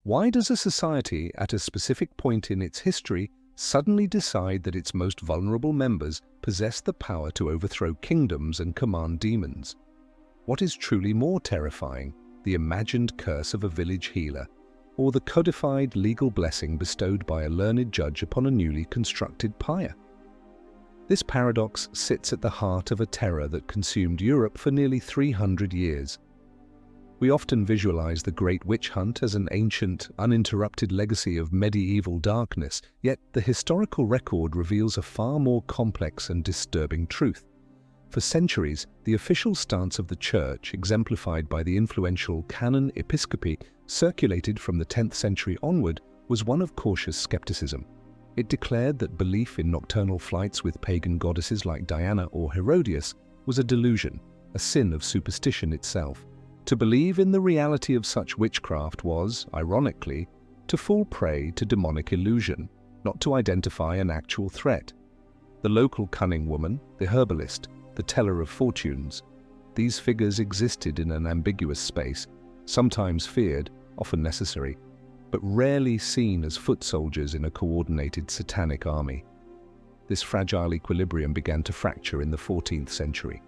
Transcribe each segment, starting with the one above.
Why does a society at a specific point in its history suddenly decide that its most vulnerable members possess the power to overthrow kingdoms and command demons? What is truly more terrifying, the imagined curse of a village healer, or the codified legal blessing bestowed by a learned judge upon a newly constructed pyre? This paradox sits at the heart of a terror that consumed Europe for nearly 300 years. We often visualize the Great Witch Hunt as an ancient, uninterrupted legacy of medieval darkness, yet the historical record reveals a far more complex and disturbing truth. For centuries, the official stance of the Church, exemplified by the influential Canon Episcopi circulated from the 10th century onward, was one of cautious skepticism. It declared that belief in nocturnal flights with pagan goddesses like Diana or Herodias was a delusion, a sin of superstition itself. To believe in the reality of such witchcraft was, ironically, to fall prey to demonic illusion, not to identify an actual threat. The local cunning woman, the herbalist, the teller of fortunes, these figures existed in an ambiguous space, sometimes feared, often necessary, but rarely seen as foot soldiers in a coordinated satanic army. This fragile equilibrium began to fracture in the 14th century.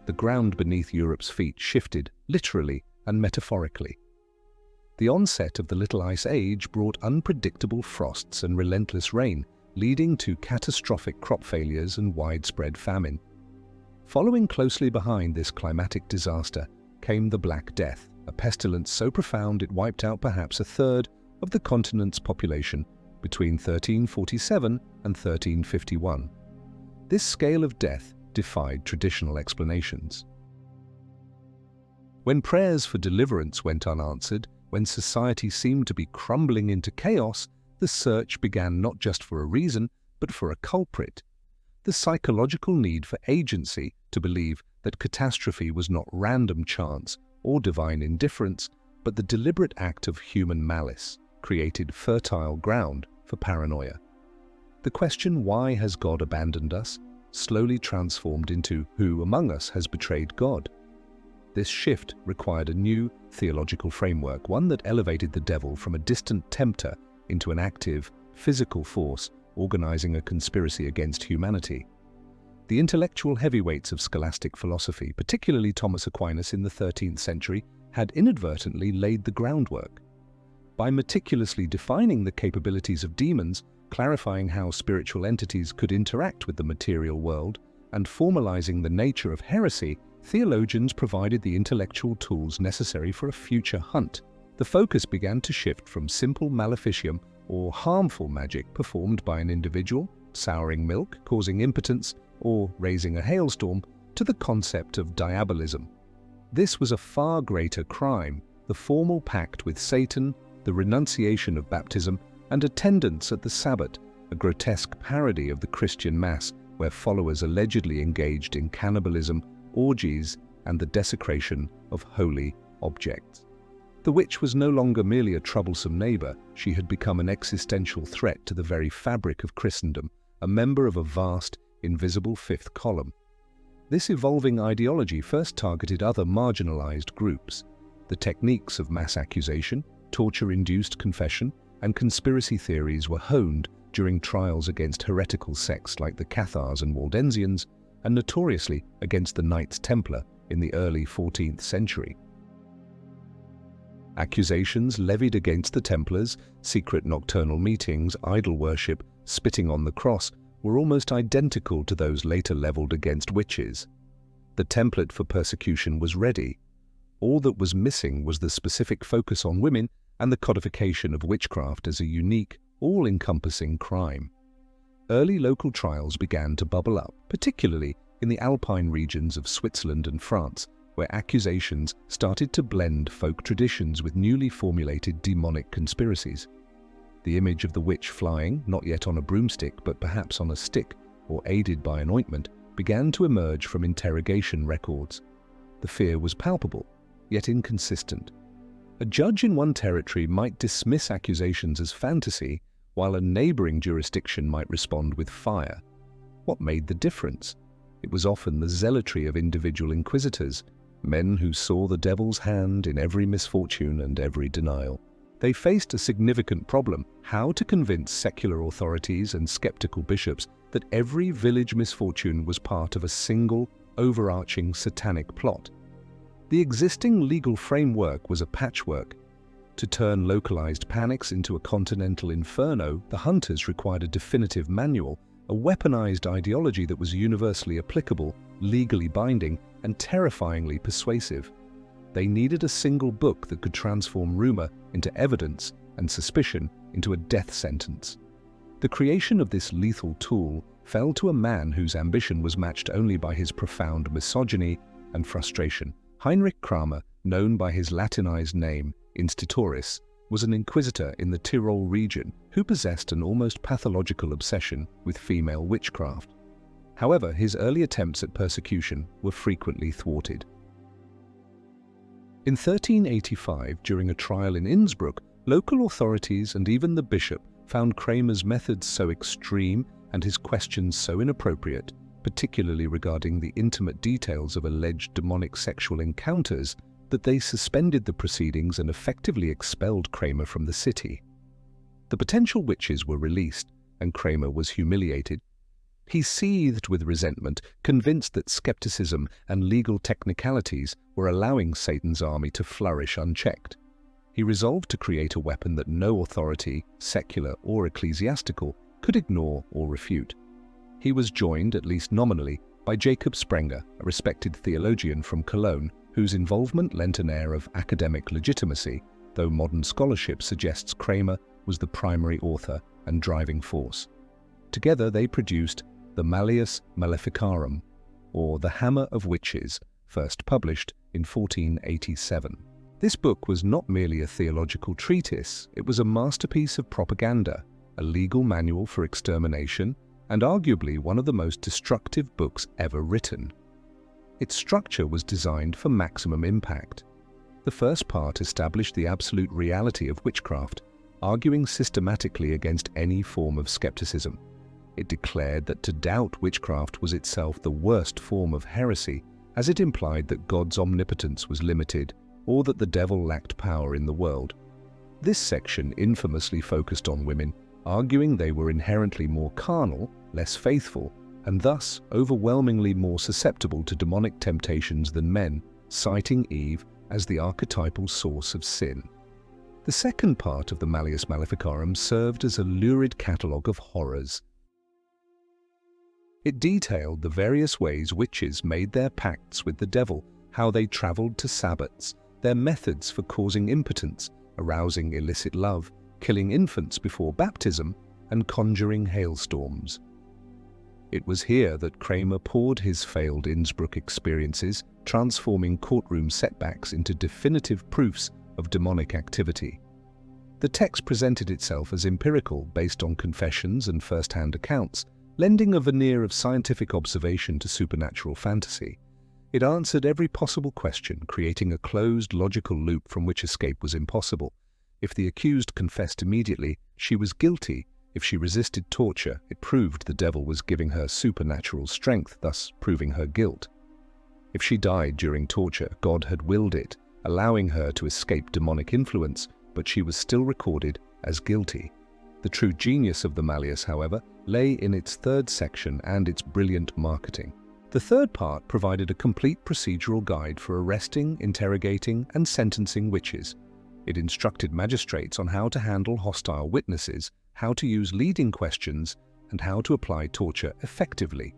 The ground beneath Europe's feet shifted, literally and metaphorically. The onset of the Little Ice Age brought unpredictable frosts and relentless rain, leading to catastrophic crop failures and widespread famine. Following closely behind this climatic disaster came the Black Death, a pestilence so profound it wiped out perhaps a third of the continent's population between 1347 and 1351. This scale of death defied traditional explanations. When prayers for deliverance went unanswered, when society seemed to be crumbling into chaos, the search began not just for a reason, but for a culprit. The psychological need for agency, to believe that catastrophe was not random chance or divine indifference, but the deliberate act of human malice, created fertile ground for paranoia. The question, "Why has God abandoned us?" slowly transformed into "Who among us has betrayed God?" This shift required a new theological framework, one that elevated the devil from a distant tempter into an active, physical force organizing a conspiracy against humanity. The intellectual heavyweights of scholastic philosophy, particularly Thomas Aquinas in the 13th century, had inadvertently laid the groundwork. By meticulously defining the capabilities of demons, clarifying how spiritual entities could interact with the material world, and formalizing the nature of heresy, theologians provided the intellectual tools necessary for a future hunt. The focus began to shift from simple maleficium, or harmful magic performed by an individual, souring milk, causing impotence, or raising a hailstorm, to the concept of diabolism. This was a far greater crime, the formal pact with Satan, the renunciation of baptism, and attendance at the Sabbat, a grotesque parody of the Christian Mass where followers allegedly engaged in cannibalism, orgies, and the desecration of holy objects. The witch was no longer merely a troublesome neighbor, she had become an existential threat to the very fabric of Christendom, a member of a vast, invisible fifth column. This evolving ideology first targeted other marginalized groups. The techniques of mass accusation, torture-induced confession, and conspiracy theories were honed during trials against heretical sects like the Cathars and Waldensians, and notoriously against the Knights Templar in the early 14th century. Accusations levied against the Templars, secret nocturnal meetings, idol worship, spitting on the cross, were almost identical to those later leveled against witches. The template for persecution was ready. All that was missing was the specific focus on women and the codification of witchcraft as a unique, all-encompassing crime. Early local trials began to bubble up, particularly in the alpine regions of Switzerland and France, where accusations started to blend folk traditions with newly formulated demonic conspiracies. The image of the witch flying, not yet on a broomstick but perhaps on a stick or aided by an ointment, began to emerge from interrogation records. The fear was palpable, yet inconsistent. A judge in one territory might dismiss accusations as fantasy, while a neighboring jurisdiction might respond with fire. What made the difference? It was often the zealotry of individual inquisitors, men who saw the devil's hand in every misfortune and every denial. They faced a significant problem: how to convince secular authorities and skeptical bishops that every village misfortune was part of a single, overarching satanic plot. The existing legal framework was a patchwork. To turn localized panics into a continental inferno, the hunters required a definitive manual, a weaponized ideology that was universally applicable, legally binding, and terrifyingly persuasive. They needed a single book that could transform rumor into evidence and suspicion into a death sentence. The creation of this lethal tool fell to a man whose ambition was matched only by his profound misogyny and frustration. Heinrich Kramer, known by his Latinized name, Institoris, was an inquisitor in the Tyrol region who possessed an almost pathological obsession with female witchcraft. However, his early attempts at persecution were frequently thwarted. In 1385, during a trial in Innsbruck, local authorities and even the bishop found Kramer's methods so extreme and his questions so inappropriate, particularly regarding the intimate details of alleged demonic sexual encounters, that they suspended the proceedings and effectively expelled Kramer from the city. The potential witches were released, and Kramer was humiliated. He seethed with resentment, convinced that skepticism and legal technicalities were allowing Satan's army to flourish unchecked. He resolved to create a weapon that no authority, secular or ecclesiastical, could ignore or refute. He was joined, at least nominally, by Jacob Sprenger, a respected theologian from Cologne, whose involvement lent an air of academic legitimacy, though modern scholarship suggests Kramer was the primary author and driving force. Together they produced the Malleus Maleficarum, or The Hammer of Witches, first published in 1487. This book was not merely a theological treatise, it was a masterpiece of propaganda, a legal manual for extermination, and arguably one of the most destructive books ever written. Its structure was designed for maximum impact. The first part established the absolute reality of witchcraft, arguing systematically against any form of skepticism. It declared that to doubt witchcraft was itself the worst form of heresy, as it implied that God's omnipotence was limited or that the devil lacked power in the world. This section infamously focused on women, arguing they were inherently more carnal, less faithful, and thus overwhelmingly more susceptible to demonic temptations than men, citing Eve as the archetypal source of sin. The second part of the Malleus Maleficarum served as a lurid catalogue of horrors. It detailed the various ways witches made their pacts with the devil, how they travelled to sabbats, their methods for causing impotence, arousing illicit love, killing infants before baptism, and conjuring hailstorms. It was here that Kramer poured his failed Innsbruck experiences, transforming courtroom setbacks into definitive proofs of demonic activity. The text presented itself as empirical, based on confessions and first-hand accounts, lending a veneer of scientific observation to supernatural fantasy. It answered every possible question, creating a closed, logical loop from which escape was impossible. If the accused confessed immediately, she was guilty. If she resisted torture, it proved the devil was giving her supernatural strength, thus proving her guilt. If she died during torture, God had willed it, allowing her to escape demonic influence, but she was still recorded as guilty. The true genius of the Malleus, however, lay in its third section and its brilliant marketing. The third part provided a complete procedural guide for arresting, interrogating, and sentencing witches. It instructed magistrates on how to handle hostile witnesses, how to use leading questions, and how to apply torture effectively.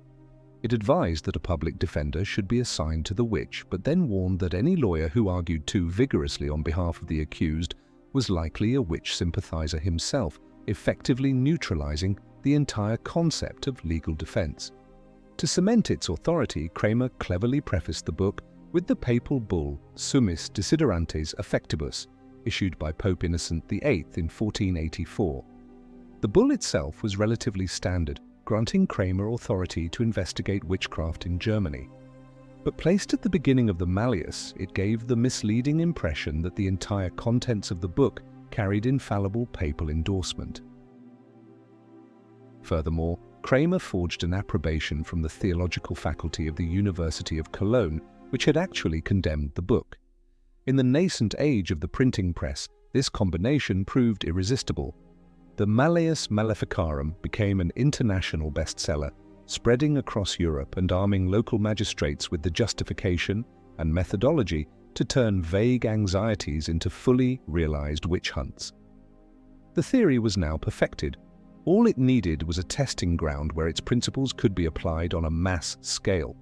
It advised that a public defender should be assigned to the witch, but then warned that any lawyer who argued too vigorously on behalf of the accused was likely a witch sympathizer himself, effectively neutralizing the entire concept of legal defense. To cement its authority, Kramer cleverly prefaced the book with the papal bull Summis Desiderantes Affectibus, issued by Pope Innocent VIII in 1484. The bull itself was relatively standard, granting Kramer authority to investigate witchcraft in Germany. But placed at the beginning of the Malleus, it gave the misleading impression that the entire contents of the book carried infallible papal endorsement. Furthermore, Kramer forged an approbation from the theological faculty of the University of Cologne, which had actually condemned the book. In the nascent age of the printing press, This combination proved irresistible. The Malleus Maleficarum became an international bestseller, spreading across Europe and arming local magistrates with the justification and methodology to turn vague anxieties into fully realized witch hunts. The theory was now perfected. All it needed was a testing ground where its principles could be applied on a mass scale.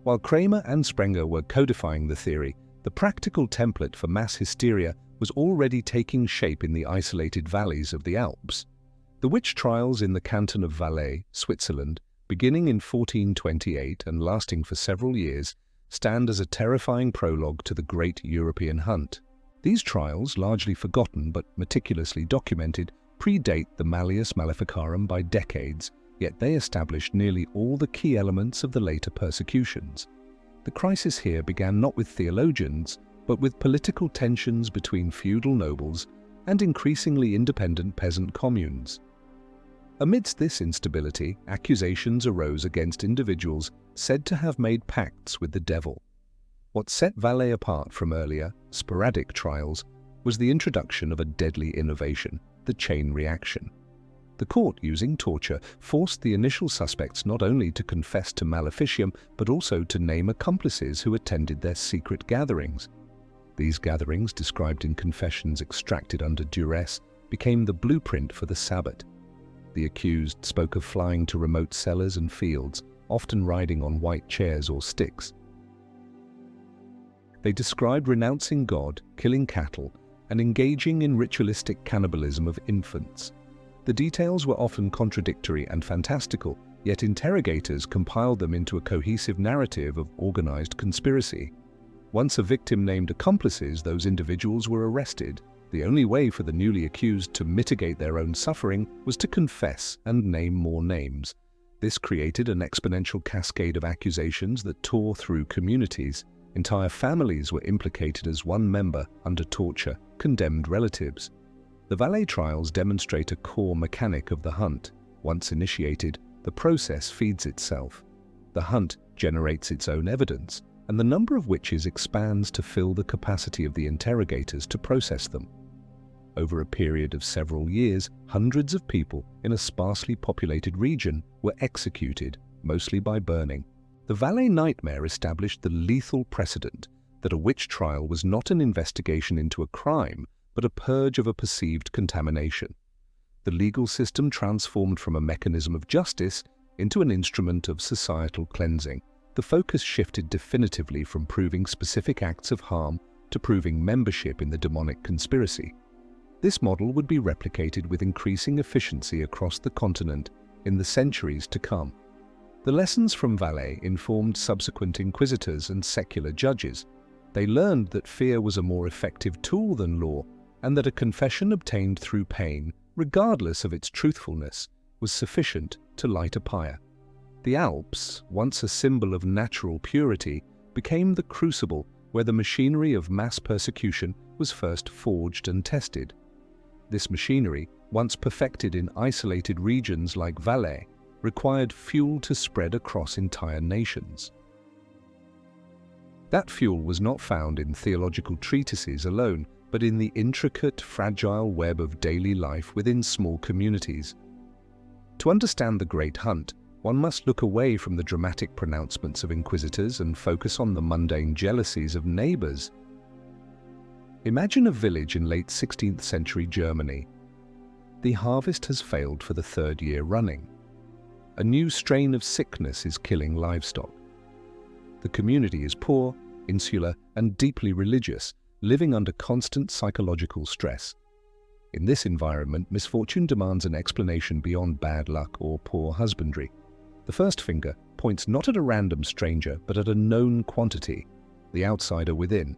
While Kramer and Sprenger were codifying the theory, the practical template for mass hysteria was already taking shape in the isolated valleys of the Alps. The witch trials in the canton of Valais, Switzerland, beginning in 1428 and lasting for several years, stand as a terrifying prologue to the Great European Hunt. These trials, largely forgotten but meticulously documented, predate the Malleus Maleficarum by decades, yet they established nearly all the key elements of the later persecutions. The crisis here began not with theologians, but with political tensions between feudal nobles and increasingly independent peasant communes. Amidst this instability, accusations arose against individuals said to have made pacts with the devil. What set Valais apart from earlier, sporadic trials was the introduction of a deadly innovation, the chain reaction. The court, using torture, forced the initial suspects not only to confess to maleficium, but also to name accomplices who attended their secret gatherings. These gatherings, described in confessions extracted under duress, became the blueprint for the Sabbat. The accused spoke of flying to remote cellars and fields, often riding on white chairs or sticks. They described renouncing God, killing cattle, and engaging in ritualistic cannibalism of infants. The details were often contradictory and fantastical, yet interrogators compiled them into a cohesive narrative of organized conspiracy. Once a victim named accomplices, those individuals were arrested. The only way for the newly accused to mitigate their own suffering was to confess and name more names. This created an exponential cascade of accusations that tore through communities. Entire families were implicated as one member, under torture, condemned relatives. The Valais trials demonstrate a core mechanic of the hunt. Once initiated, the process feeds itself. The hunt generates its own evidence, and the number of witches expands to fill the capacity of the interrogators to process them. Over a period of several years, hundreds of people in a sparsely populated region were executed, mostly by burning. The Valais nightmare established the lethal precedent that a witch trial was not an investigation into a crime, but a purge of a perceived contamination. The legal system transformed from a mechanism of justice into an instrument of societal cleansing. The focus shifted definitively from proving specific acts of harm to proving membership in the demonic conspiracy. This model would be replicated with increasing efficiency across the continent in the centuries to come. The lessons from Valais informed subsequent inquisitors and secular judges. They learned that fear was a more effective tool than law, and that a confession obtained through pain, regardless of its truthfulness, was sufficient to light a pyre. The Alps, once a symbol of natural purity, became the crucible where the machinery of mass persecution was first forged and tested. This machinery, once perfected in isolated regions like Valais, required fuel to spread across entire nations. That fuel was not found in theological treatises alone, but in the intricate, fragile web of daily life within small communities. To understand the Great Hunt, one must look away from the dramatic pronouncements of inquisitors and focus on the mundane jealousies of neighbors. Imagine a village in late 16th century Germany. The harvest has failed for the third year running. A new strain of sickness is killing livestock. The community is poor, insular, and deeply religious, living under constant psychological stress. In this environment, misfortune demands an explanation beyond bad luck or poor husbandry. The first finger points not at a random stranger, but at a known quantity, the outsider within.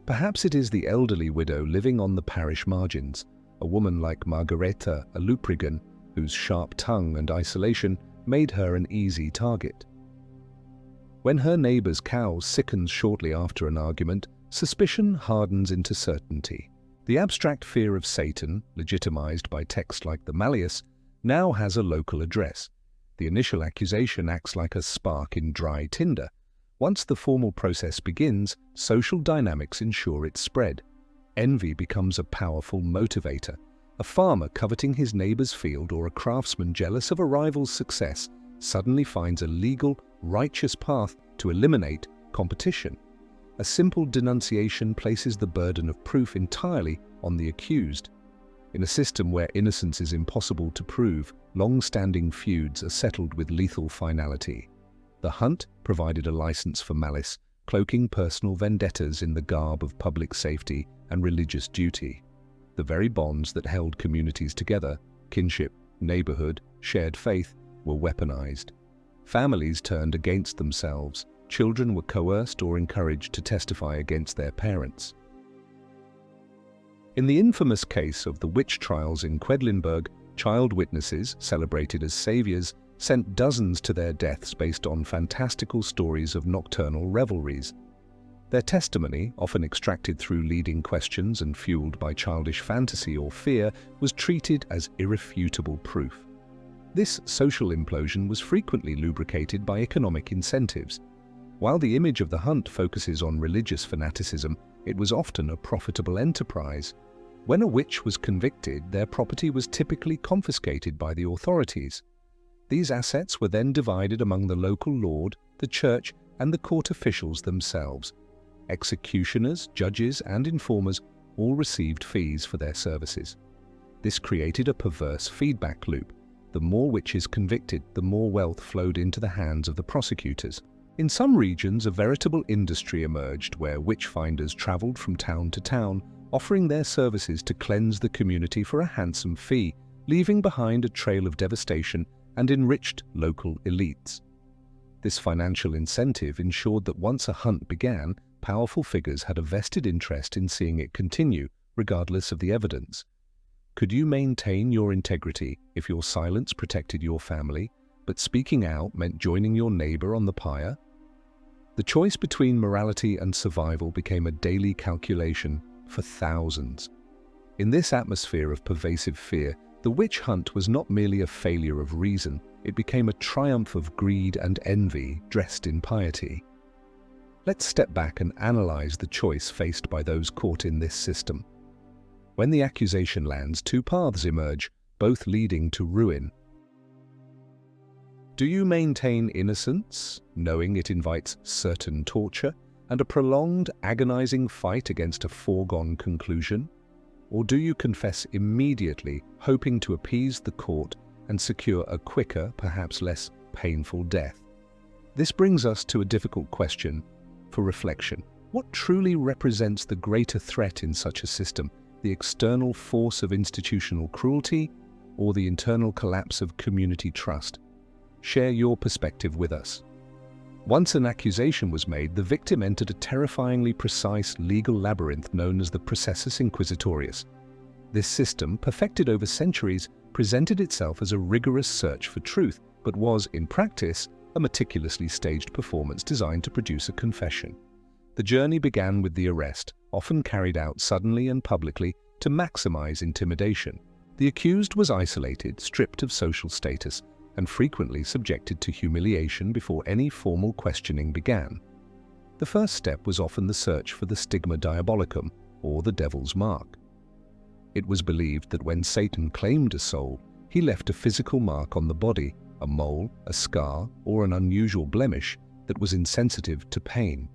Perhaps it is the elderly widow living on the parish margins, a woman like Margareta, a Luprigan, whose sharp tongue and isolation made her an easy target. When her neighbor's cow sickens shortly after an argument, suspicion hardens into certainty. The abstract fear of Satan, legitimized by texts like the Malleus, now has a local address. The initial accusation acts like a spark in dry tinder. Once the formal process begins, social dynamics ensure its spread. Envy becomes a powerful motivator. A farmer coveting his neighbor's field or a craftsman jealous of a rival's success suddenly finds a legal, righteous path to eliminate competition. A simple denunciation places the burden of proof entirely on the accused. In a system where innocence is impossible to prove, long-standing feuds are settled with lethal finality. The hunt provided a license for malice, cloaking personal vendettas in the garb of public safety and religious duty. The very bonds that held communities together, kinship, neighborhood, shared faith, were weaponized. Families turned against themselves. Children were coerced or encouraged to testify against their parents. In the infamous case of the witch trials in Quedlinburg, child witnesses, celebrated as saviors, sent dozens to their deaths based on fantastical stories of nocturnal revelries. Their testimony, often extracted through leading questions and fueled by childish fantasy or fear, was treated as irrefutable proof. This social implosion was frequently lubricated by economic incentives. While the image of the hunt focuses on religious fanaticism, it was often a profitable enterprise. When a witch was convicted, their property was typically confiscated by the authorities. These assets were then divided among the local lord, the church, and the court officials themselves. Executioners, judges, and informers all received fees for their services. This created a perverse feedback loop. The more witches convicted, the more wealth flowed into the hands of the prosecutors. In some regions, a veritable industry emerged where witch-finders traveled from town to town, offering their services to cleanse the community for a handsome fee, leaving behind a trail of devastation and enriched local elites. This financial incentive ensured that once a hunt began, powerful figures had a vested interest in seeing it continue, regardless of the evidence. Could you maintain your integrity if your silence protected your family, but speaking out meant joining your neighbor on the pyre? The choice between morality and survival became a daily calculation for thousands. In this atmosphere of pervasive fear, the witch hunt was not merely a failure of reason, it became a triumph of greed and envy dressed in piety. Let's step back and analyze the choice faced by those caught in this system. When the accusation lands, two paths emerge, both leading to ruin. Do you maintain innocence, knowing it invites certain torture and a prolonged, agonizing fight against a foregone conclusion? Or do you confess immediately, hoping to appease the court and secure a quicker, perhaps less painful death? This brings us to a difficult question for reflection. What truly represents the greater threat in such a system? The external force of institutional cruelty or the internal collapse of community trust? Share your perspective with us. Once an accusation was made, the victim entered a terrifyingly precise legal labyrinth known as the processus inquisitorius. This system, perfected over centuries, presented itself as a rigorous search for truth, but was, in practice, a meticulously staged performance designed to produce a confession. The journey began with the arrest, often carried out suddenly and publicly to maximize intimidation. The accused was isolated, stripped of social status, and frequently subjected to humiliation before any formal questioning began. The first step was often the search for the stigma diabolicum, or the devil's mark. It was believed that when Satan claimed a soul, he left a physical mark on the body, a mole, a scar, or an unusual blemish that was insensitive to pain.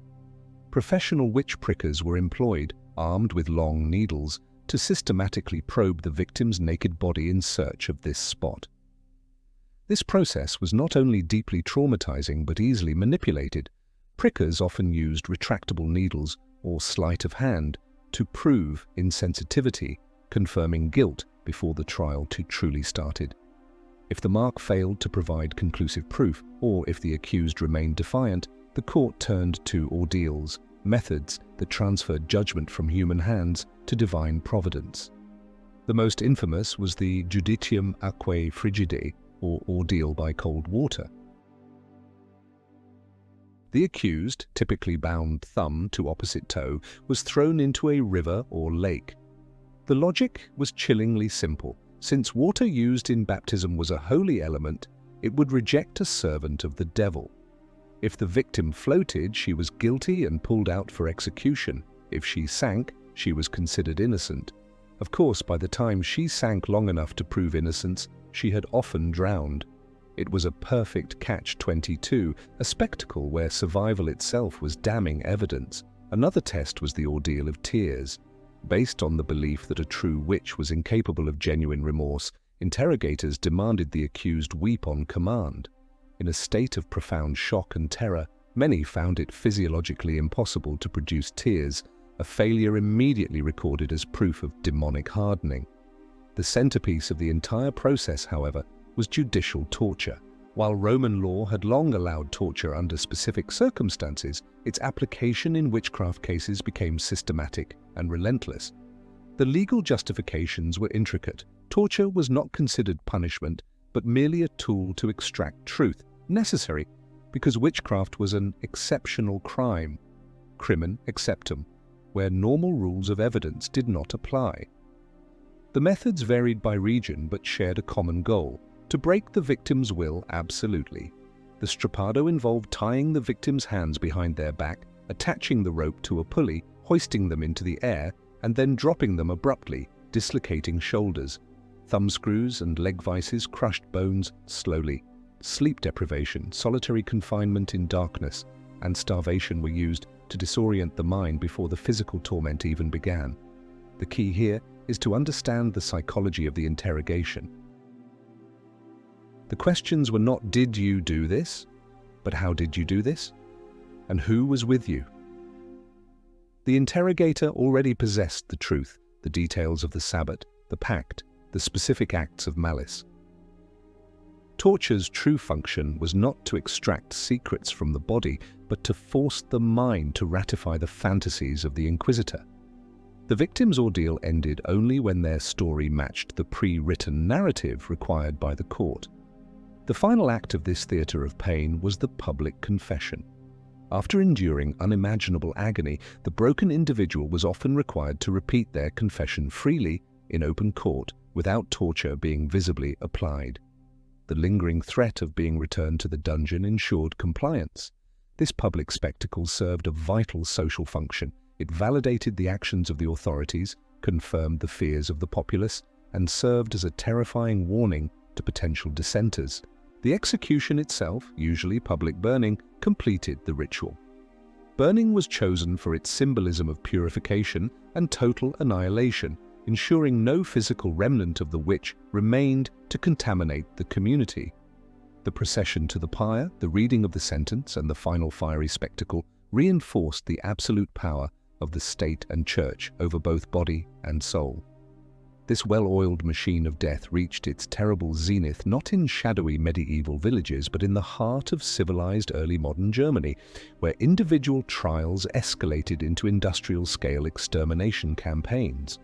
Professional witch prickers were employed, armed with long needles, to systematically probe the victim's naked body in search of this spot. This process was not only deeply traumatizing but easily manipulated. Prickers often used retractable needles or sleight of hand to prove insensitivity, confirming guilt before the trial truly started. If the mark failed to provide conclusive proof, or if the accused remained defiant, the court turned to ordeals, methods that transferred judgment from human hands to divine providence. The most infamous was the judicium aquae frigidae, or ordeal by cold water. The accused, typically bound thumb to opposite toe, was thrown into a river or lake. The logic was chillingly simple. Since water used in baptism was a holy element, it would reject a servant of the devil. If the victim floated, she was guilty and pulled out for execution. If she sank, she was considered innocent. Of course, by the time she sank long enough to prove innocence, she had often drowned. It was a perfect catch-22, a spectacle where survival itself was damning evidence. Another test was the ordeal of tears. Based on the belief that a true witch was incapable of genuine remorse, interrogators demanded the accused weep on command. In a state of profound shock and terror, many found it physiologically impossible to produce tears, a failure immediately recorded as proof of demonic hardening. The centerpiece of the entire process, however, was judicial torture. While Roman law had long allowed torture under specific circumstances, its application in witchcraft cases became systematic and relentless. The legal justifications were intricate. Torture was not considered punishment, but merely a tool to extract truth, necessary because witchcraft was an exceptional crime, crimen exceptum, where normal rules of evidence did not apply. The methods varied by region but shared a common goal: to break the victim's will absolutely. The strappado involved tying the victim's hands behind their back, attaching the rope to a pulley, hoisting them into the air, and then dropping them abruptly, dislocating shoulders. Thumb screws and leg vices crushed bones slowly. Sleep deprivation, solitary confinement in darkness, and starvation were used to disorient the mind before the physical torment even began. The key here is to understand the psychology of the interrogation. The questions were not "Did you do this?" but "How did you do this?" and "Who was with you?" The interrogator already possessed the truth, the details of the Sabbat, the pact, the specific acts of malice. Torture's true function was not to extract secrets from the body, but to force the mind to ratify the fantasies of the inquisitor. The victim's ordeal ended only when their story matched the pre-written narrative required by the court. The final act of this theatre of pain was the public confession. After enduring unimaginable agony, the broken individual was often required to repeat their confession freely in open court without torture being visibly applied. The lingering threat of being returned to the dungeon ensured compliance. This public spectacle served a vital social function. It validated the actions of the authorities, confirmed the fears of the populace, and served as a terrifying warning to potential dissenters. The execution itself, usually public burning, completed the ritual. Burning was chosen for its symbolism of purification and total annihilation, ensuring no physical remnant of the witch remained to contaminate the community. The procession to the pyre, the reading of the sentence, and the final fiery spectacle reinforced the absolute power of the state and church over both body and soul. This well-oiled machine of death reached its terrible zenith not in shadowy medieval villages, but in the heart of civilized early modern Germany, where individual trials escalated into industrial-scale extermination campaigns.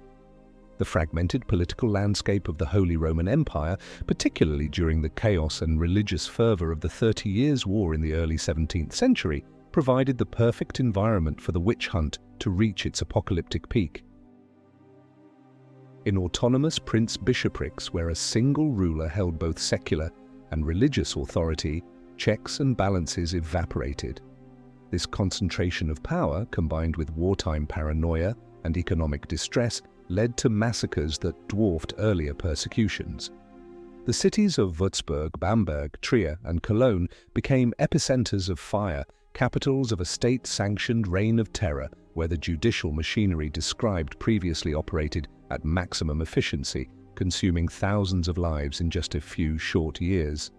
The fragmented political landscape of the Holy Roman Empire, particularly during the chaos and religious fervor of the 30 Years' War in the early 17th century, provided the perfect environment for the witch hunt to reach its apocalyptic peak. In autonomous prince-bishoprics where a single ruler held both secular and religious authority, checks and balances evaporated. This concentration of power, combined with wartime paranoia and economic distress, led to massacres that dwarfed earlier persecutions. The cities of Würzburg, Bamberg, Trier, and Cologne became epicenters of fire, capitals of a state-sanctioned reign of terror where the judicial machinery described previously operated at maximum efficiency, consuming thousands of lives in just a few short years.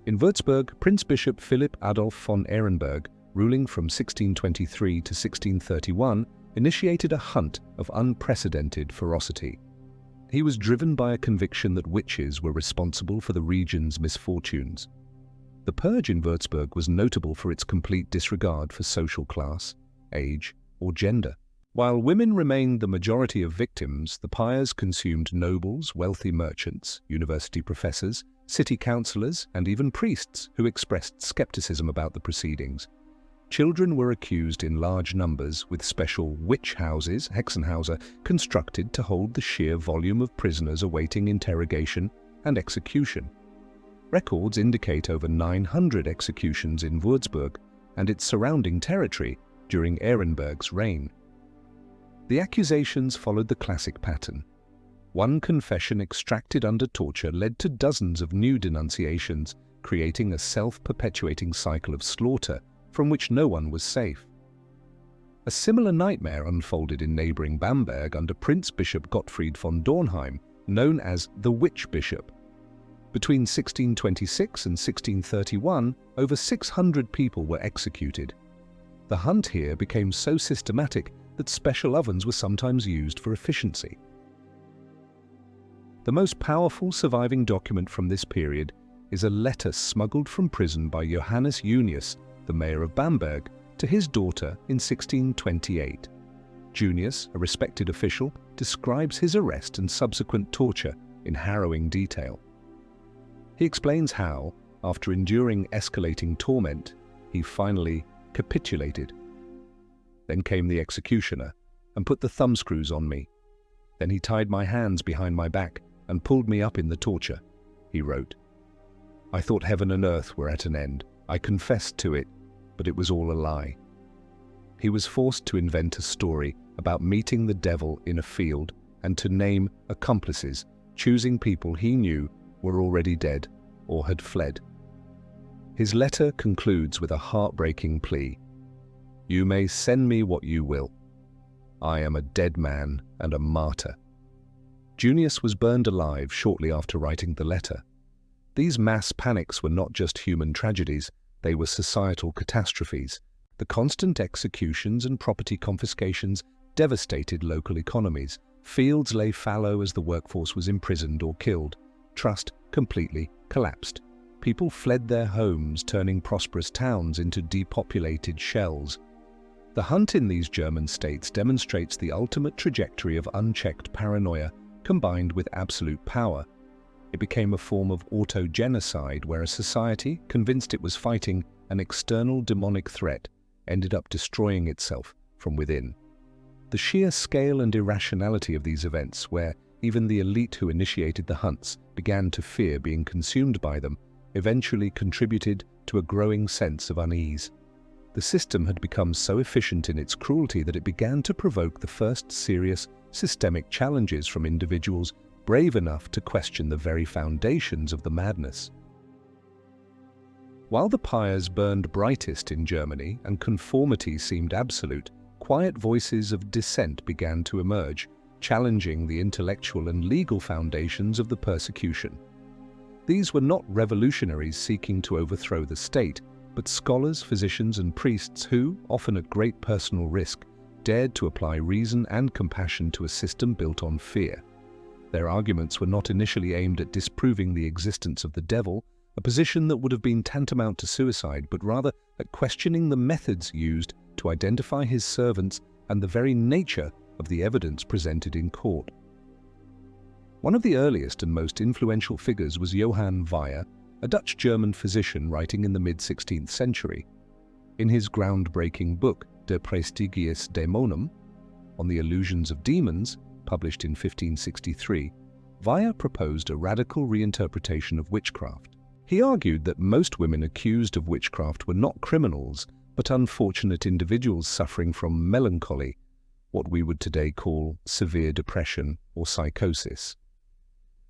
In Würzburg, Prince Bishop Philipp Adolf von Ehrenberg, ruling from 1623 to 1631, initiated a hunt of unprecedented ferocity. He was driven by a conviction that witches were responsible for the region's misfortunes. The purge in Würzburg was notable for its complete disregard for social class, age, or gender. While women remained the majority of victims, the pyres consumed nobles, wealthy merchants, university professors, city councillors, and even priests who expressed skepticism about the proceedings. Children were accused in large numbers, with special witch houses, Hexenhäuser, constructed to hold the sheer volume of prisoners awaiting interrogation and execution. Records indicate over 900 executions in Würzburg and its surrounding territory during Ehrenberg's reign. The accusations followed the classic pattern. One confession extracted under torture led to dozens of new denunciations, creating a self-perpetuating cycle of slaughter from which no one was safe. A similar nightmare unfolded in neighboring Bamberg under Prince Bishop Gottfried von Dornheim, known as the Witch Bishop. Between 1626 and 1631, over 600 people were executed. The hunt here became so systematic that special ovens were sometimes used for efficiency. The most powerful surviving document from this period is a letter smuggled from prison by Johannes Junius, the mayor of Bamberg, to his daughter in 1628. Junius, a respected official, describes his arrest and subsequent torture in harrowing detail. He explains how, after enduring escalating torment, he finally capitulated. Then came the executioner and put the thumbscrews on me. Then he tied my hands behind my back and pulled me up in the torture, he wrote. I thought heaven and earth were at an end. I confessed to it, but it was all a lie. He was forced to invent a story about meeting the devil in a field and to name accomplices, choosing people he knew were already dead or had fled. His letter concludes with a heartbreaking plea. You may send me what you will. I am a dead man and a martyr. Junius was burned alive shortly after writing the letter. These mass panics were not just human tragedies, they were societal catastrophes. The constant executions and property confiscations devastated local economies. Fields lay fallow as the workforce was imprisoned or killed. Trust completely collapsed. People fled their homes, turning prosperous towns into depopulated shells. The hunt in these German states demonstrates the ultimate trajectory of unchecked paranoia combined with absolute power. It became a form of auto-genocide where a society, convinced it was fighting an external demonic threat, ended up destroying itself from within. The sheer scale and irrationality of these events, where even the elite who initiated the hunts began to fear being consumed by them, eventually contributed to a growing sense of unease. The system had become so efficient in its cruelty that it began to provoke the first serious systemic challenges from individuals brave enough to question the very foundations of the madness. While the pyres burned brightest in Germany and conformity seemed absolute, quiet voices of dissent began to emerge, challenging the intellectual and legal foundations of the persecution. These were not revolutionaries seeking to overthrow the state, but scholars, physicians, and priests who, often at great personal risk, dared to apply reason and compassion to a system built on fear. Their arguments were not initially aimed at disproving the existence of the devil, a position that would have been tantamount to suicide, but rather at questioning the methods used to identify his servants and the very nature of the evidence presented in court. One of the earliest and most influential figures was Johann Weyer, a Dutch-German physician writing in the mid-16th century. In his groundbreaking book, De Praestigiis Daemonum, on the illusions of demons, published in 1563, Weyer proposed a radical reinterpretation of witchcraft. He argued that most women accused of witchcraft were not criminals, but unfortunate individuals suffering from melancholy, what we would today call severe depression or psychosis.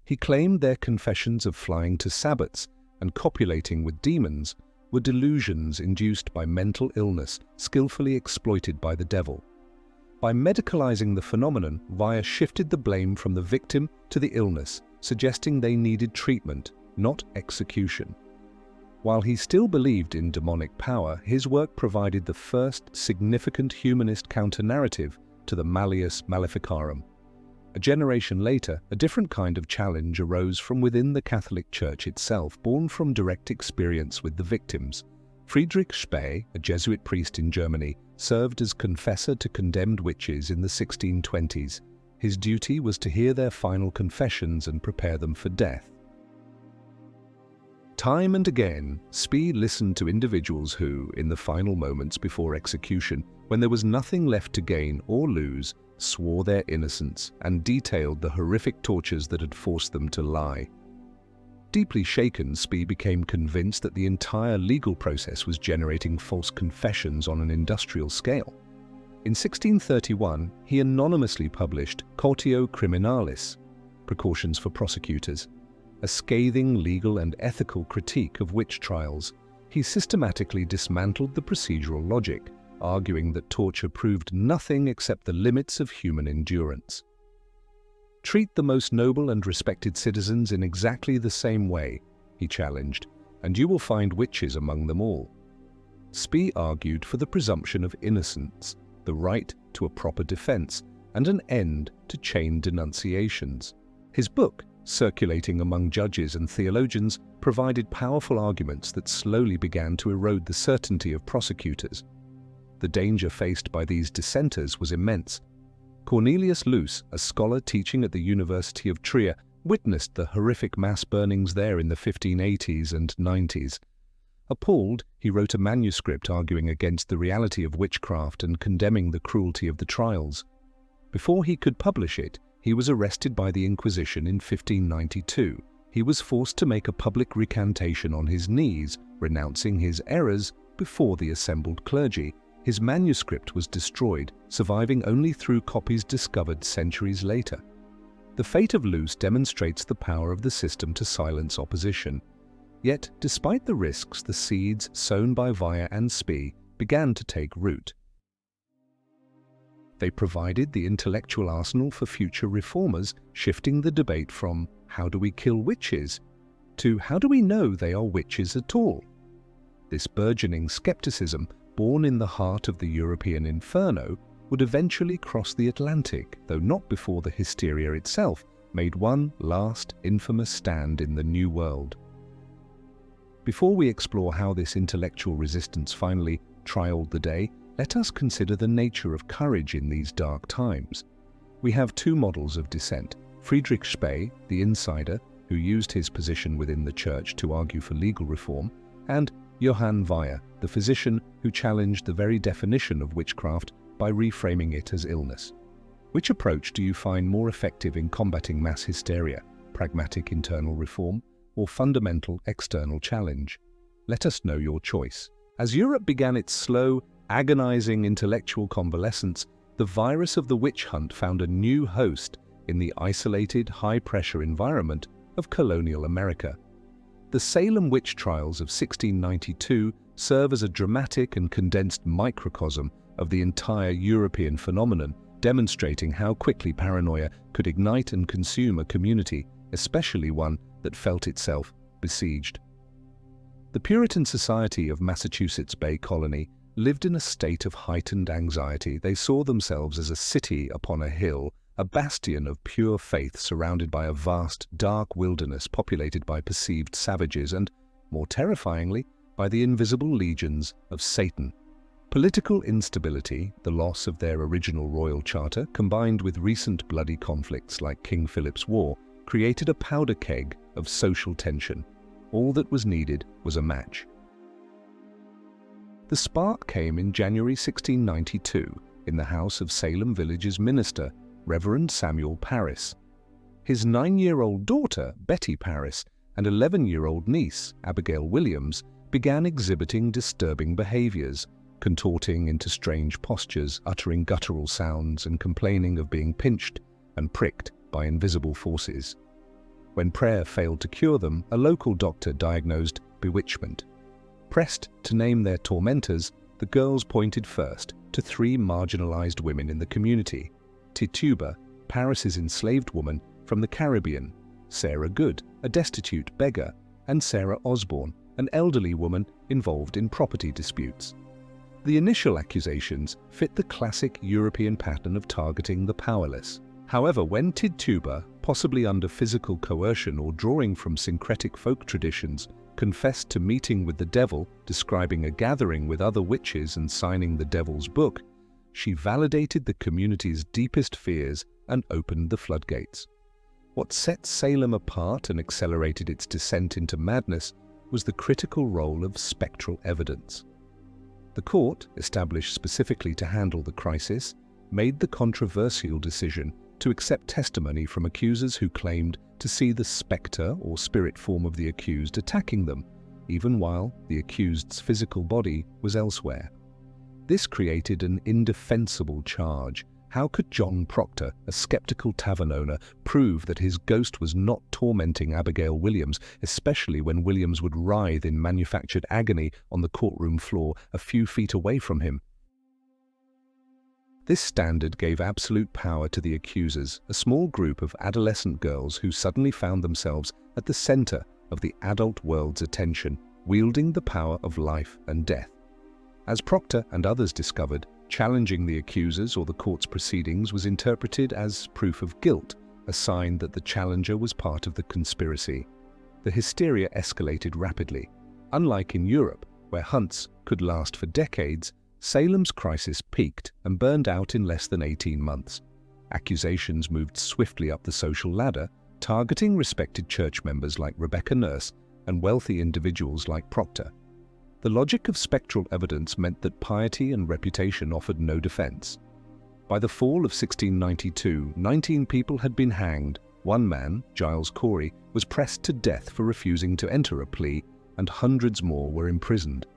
He claimed their confessions of flying to sabbats and copulating with demons were delusions induced by mental illness skillfully exploited by the devil. By medicalizing the phenomenon, Weyer shifted the blame from the victim to the illness, suggesting they needed treatment, not execution. While he still believed in demonic power, his work provided the first significant humanist counter-narrative to the Malleus Maleficarum. A generation later, a different kind of challenge arose from within the Catholic Church itself, born from direct experience with the victims. Friedrich Spee, a Jesuit priest in Germany, served as confessor to condemned witches in the 1620s. His duty was to hear their final confessions and prepare them for death. Time and again, Spee listened to individuals who, in the final moments before execution, when there was nothing left to gain or lose, swore their innocence and detailed the horrific tortures that had forced them to lie. Deeply shaken, Spee became convinced that the entire legal process was generating false confessions on an industrial scale. In 1631, he anonymously published Cautio Criminalis, Precautions for Prosecutors, a scathing legal and ethical critique of witch trials. He systematically dismantled the procedural logic, arguing that torture proved nothing except the limits of human endurance. Treat the most noble and respected citizens in exactly the same way, he challenged, and you will find witches among them all. Spee argued for the presumption of innocence, the right to a proper defense, and an end to chain denunciations. His book, circulating among judges and theologians, provided powerful arguments that slowly began to erode the certainty of prosecutors. The danger faced by these dissenters was immense. Cornelius Loos, a scholar teaching at the University of Trier, witnessed the horrific mass burnings there in the 1580s and 90s. Appalled, he wrote a manuscript arguing against the reality of witchcraft and condemning the cruelty of the trials. Before he could publish it, he was arrested by the Inquisition in 1592. He was forced to make a public recantation on his knees, renouncing his errors before the assembled clergy. His manuscript was destroyed, surviving only through copies discovered centuries later. The fate of Loos demonstrates the power of the system to silence opposition. Yet, despite the risks, the seeds sown by Weyer and Spee began to take root. They provided the intellectual arsenal for future reformers, shifting the debate from "how do we kill witches?" to "how do we know they are witches at all?" This burgeoning skepticism, born in the heart of the European inferno, would eventually cross the Atlantic, though not before the hysteria itself made one last infamous stand in the New World. Before we explore how this intellectual resistance finally trialed the day, let us consider the nature of courage in these dark times. We have two models of dissent: Friedrich Spee, the insider, who used his position within the church to argue for legal reform, and Johann Weyer, the physician who challenged the very definition of witchcraft by reframing it as illness. Which approach do you find more effective in combating mass hysteria, pragmatic internal reform, or fundamental external challenge? Let us know your choice. As Europe began its slow, agonizing intellectual convalescence, the virus of the witch hunt found a new host in the isolated, high-pressure environment of colonial America. The Salem witch trials of 1692 serve as a dramatic and condensed microcosm of the entire European phenomenon, demonstrating how quickly paranoia could ignite and consume a community, especially one that felt itself besieged. The Puritan Society of Massachusetts Bay Colony lived in a state of heightened anxiety. They saw themselves as a city upon a hill, a bastion of pure faith surrounded by a vast, dark wilderness populated by perceived savages and, more terrifyingly, by the invisible legions of Satan. Political instability, the loss of their original royal charter, combined with recent bloody conflicts like King Philip's War, created a powder keg of social tension. All that was needed was a match. The spark came in January 1692 in the house of Salem Village's minister, Reverend Samuel Parris. His 9-year-old daughter, Betty Parris, and 11-year-old niece, Abigail Williams, began exhibiting disturbing behaviors, contorting into strange postures, uttering guttural sounds, and complaining of being pinched and pricked by invisible forces. When prayer failed to cure them, a local doctor diagnosed bewitchment. Pressed to name their tormentors, the girls pointed first to 3 marginalized women in the community: Tituba, Paris's enslaved woman from the Caribbean; Sarah Good, a destitute beggar; and Sarah Osborne, an elderly woman involved in property disputes. The initial accusations fit the classic European pattern of targeting the powerless. However, when Tituba, possibly under physical coercion or drawing from syncretic folk traditions, confessed to meeting with the devil, describing a gathering with other witches and signing the devil's book, she validated the community's deepest fears and opened the floodgates. What set Salem apart and accelerated its descent into madness was the critical role of spectral evidence. The court, established specifically to handle the crisis, made the controversial decision to accept testimony from accusers who claimed to see the spectre or spirit form of the accused attacking them, even while the accused's physical body was elsewhere. This created an indefensible charge. How could John Proctor, a skeptical tavern owner, prove that his ghost was not tormenting Abigail Williams, especially when Williams would writhe in manufactured agony on the courtroom floor a few feet away from him? This standard gave absolute power to the accusers, a small group of adolescent girls who suddenly found themselves at the center of the adult world's attention, wielding the power of life and death. As Proctor and others discovered, challenging the accusers or the court's proceedings was interpreted as proof of guilt, a sign that the challenger was part of the conspiracy. The hysteria escalated rapidly. Unlike in Europe, where hunts could last for decades, Salem's crisis peaked and burned out in less than 18 months. Accusations moved swiftly up the social ladder, targeting respected church members like Rebecca Nurse and wealthy individuals like Proctor. The logic of spectral evidence meant that piety and reputation offered no defense. By the fall of 1692, 19 people had been hanged. One man, Giles Corey, was pressed to death for refusing to enter a plea, and hundreds more were imprisoned.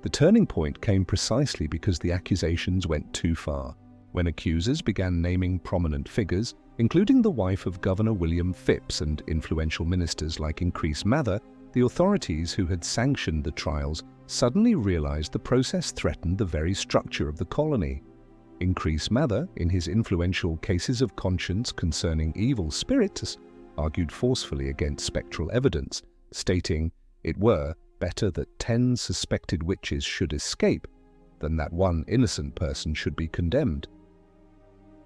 The turning point came precisely because the accusations went too far. When accusers began naming prominent figures, including the wife of Governor William Phips and influential ministers like Increase Mather, the authorities who had sanctioned the trials suddenly realized the process threatened the very structure of the colony. Increase Mather, in his influential Cases of Conscience Concerning Evil Spirits, argued forcefully against spectral evidence, stating, "It were better that 10 suspected witches should escape than that one innocent person should be condemned."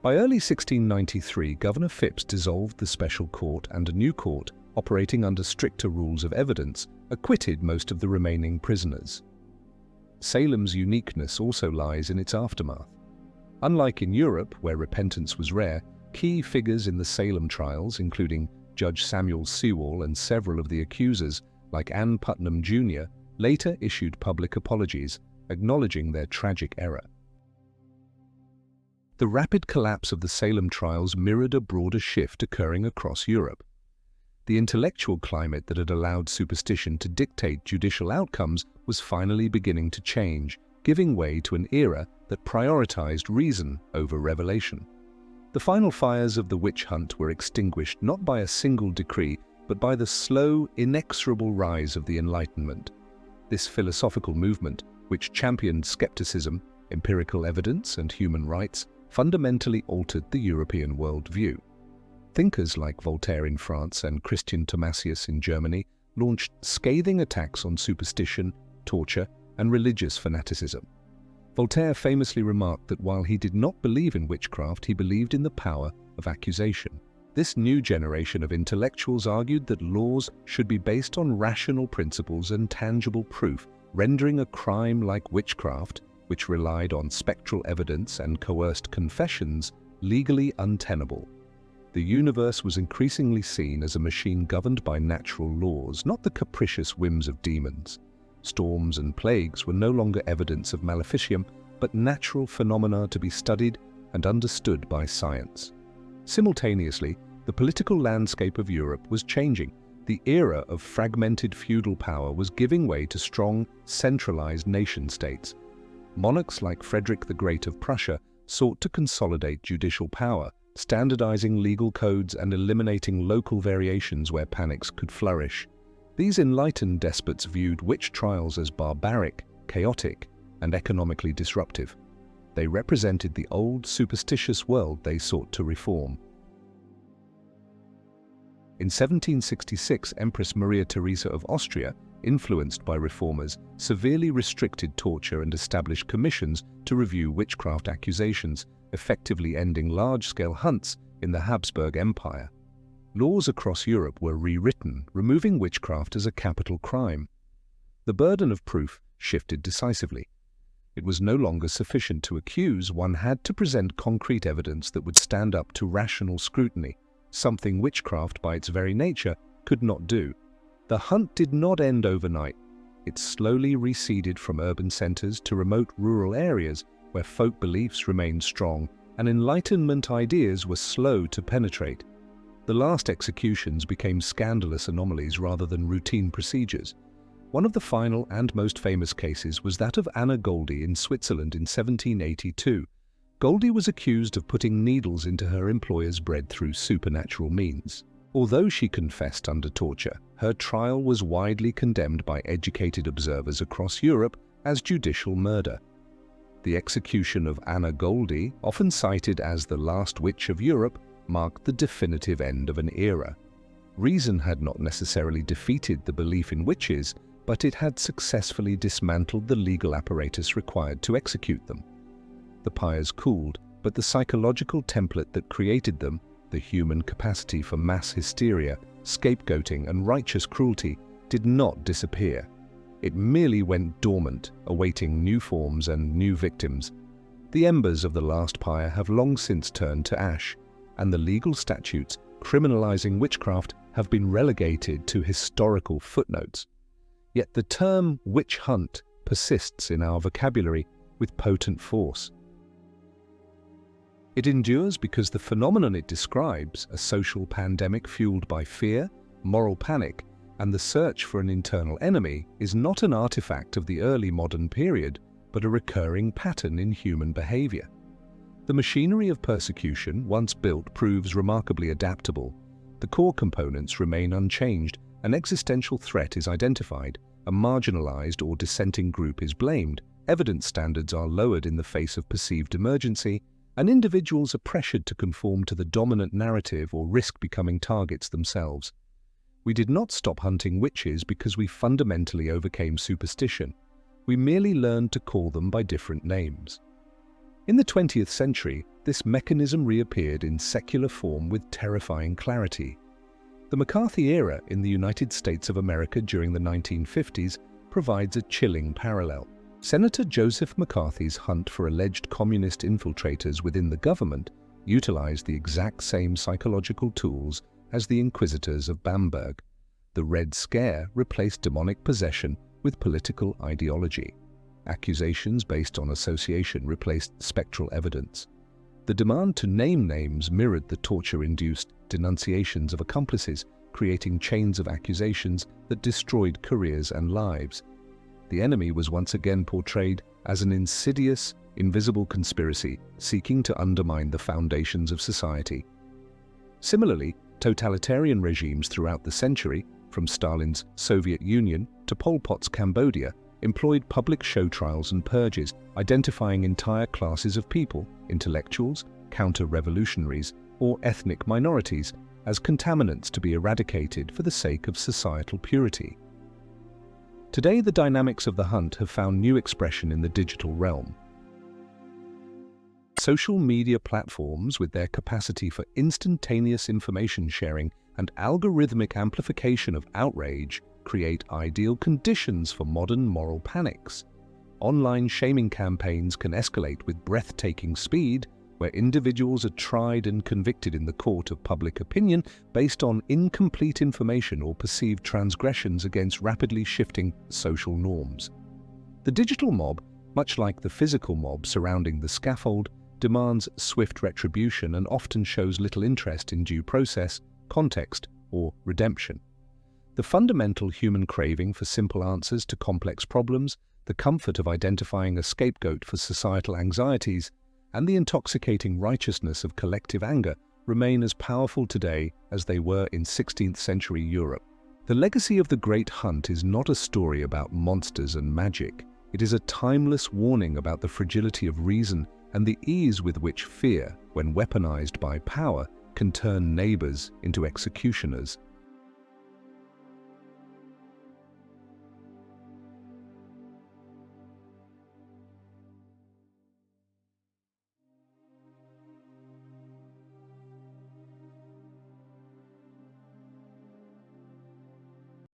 By early 1693, Governor Phips dissolved the special court, and a new court, operating under stricter rules of evidence, acquitted most of the remaining prisoners. Salem's uniqueness also lies in its aftermath. Unlike in Europe, where repentance was rare, key figures in the Salem trials, including Judge Samuel Sewall and several of the accusers, like Ann Putnam Jr., later issued public apologies, acknowledging their tragic error. The rapid collapse of the Salem trials mirrored a broader shift occurring across Europe. The intellectual climate that had allowed superstition to dictate judicial outcomes was finally beginning to change, giving way to an era that prioritized reason over revelation. The final fires of the witch hunt were extinguished not by a single decree, but by the slow, inexorable rise of the Enlightenment. This philosophical movement, which championed skepticism, empirical evidence, and human rights, fundamentally altered the European worldview. Thinkers like Voltaire in France and Christian Thomasius in Germany launched scathing attacks on superstition, torture, and religious fanaticism. Voltaire famously remarked that while he did not believe in witchcraft, he believed in the power of accusation. This new generation of intellectuals argued that laws should be based on rational principles and tangible proof, rendering a crime like witchcraft, which relied on spectral evidence and coerced confessions, legally untenable. The universe was increasingly seen as a machine governed by natural laws, not the capricious whims of demons. Storms and plagues were no longer evidence of maleficium, but natural phenomena to be studied and understood by science. Simultaneously, the political landscape of Europe was changing. The era of fragmented feudal power was giving way to strong, centralized nation-states. Monarchs like Frederick the Great of Prussia sought to consolidate judicial power, standardizing legal codes and eliminating local variations where panics could flourish. These enlightened despots viewed witch trials as barbaric, chaotic, and economically disruptive. They represented the old, superstitious world they sought to reform. In 1766, Empress Maria Theresa of Austria, influenced by reformers, severely restricted torture and established commissions to review witchcraft accusations, effectively ending large-scale hunts in the Habsburg Empire. Laws across Europe were rewritten, removing witchcraft as a capital crime. The burden of proof shifted decisively. It was no longer sufficient to accuse, one had to present concrete evidence that would stand up to rational scrutiny, something witchcraft by its very nature could not do. The hunt did not end overnight. It slowly receded from urban centers to remote rural areas where folk beliefs remained strong and Enlightenment ideas were slow to penetrate. The last executions became scandalous anomalies rather than routine procedures. One of the final and most famous cases was that of Anna Goldie in Switzerland in 1782. Goldie was accused of putting needles into her employer's bread through supernatural means. Although she confessed under torture, her trial was widely condemned by educated observers across Europe as judicial murder. The execution of Anna Goldie, often cited as the last witch of Europe, marked the definitive end of an era. Reason had not necessarily defeated the belief in witches, but it had successfully dismantled the legal apparatus required to execute them. The pyres cooled, but the psychological template that created them, the human capacity for mass hysteria, scapegoating, and righteous cruelty, did not disappear. It merely went dormant, awaiting new forms and new victims. The embers of the last pyre have long since turned to ash, and the legal statutes criminalizing witchcraft have been relegated to historical footnotes. Yet the term witch hunt persists in our vocabulary with potent force. It endures because the phenomenon it describes, a social pandemic fueled by fear, moral panic, and the search for an internal enemy, is not an artifact of the early modern period, but a recurring pattern in human behavior. The machinery of persecution, once built, proves remarkably adaptable. The core components remain unchanged, an existential threat is identified, a marginalized or dissenting group is blamed, evidence standards are lowered in the face of perceived emergency, and individuals are pressured to conform to the dominant narrative or risk becoming targets themselves. We did not stop hunting witches because we fundamentally overcame superstition. We merely learned to call them by different names. In the 20th century, this mechanism reappeared in secular form with terrifying clarity. The McCarthy era in the United States of America during the 1950s provides a chilling parallel. Senator Joseph McCarthy's hunt for alleged communist infiltrators within the government utilized the exact same psychological tools as the inquisitors of Bamberg. The Red Scare replaced demonic possession with political ideology. Accusations based on association replaced spectral evidence. The demand to name names mirrored the torture-induced denunciations of accomplices, creating chains of accusations that destroyed careers and lives. The enemy was once again portrayed as an insidious, invisible conspiracy seeking to undermine the foundations of society. Similarly, totalitarian regimes throughout the century, from Stalin's Soviet Union to Pol Pot's Cambodia, employed public show trials and purges, identifying entire classes of people, intellectuals, counter-revolutionaries, or ethnic minorities, as contaminants to be eradicated for the sake of societal purity. Today, the dynamics of the hunt have found new expression in the digital realm. Social media platforms, with their capacity for instantaneous information sharing and algorithmic amplification of outrage, create ideal conditions for modern moral panics. Online shaming campaigns can escalate with breathtaking speed, where individuals are tried and convicted in the court of public opinion based on incomplete information or perceived transgressions against rapidly shifting social norms. The digital mob, much like the physical mob surrounding the scaffold, demands swift retribution and often shows little interest in due process, context, or redemption. The fundamental human craving for simple answers to complex problems, the comfort of identifying a scapegoat for societal anxieties, and the intoxicating righteousness of collective anger remain as powerful today as they were in 16th century Europe. The legacy of the Great Hunt is not a story about monsters and magic. It is a timeless warning about the fragility of reason and the ease with which fear, when weaponized by power, can turn neighbors into executioners.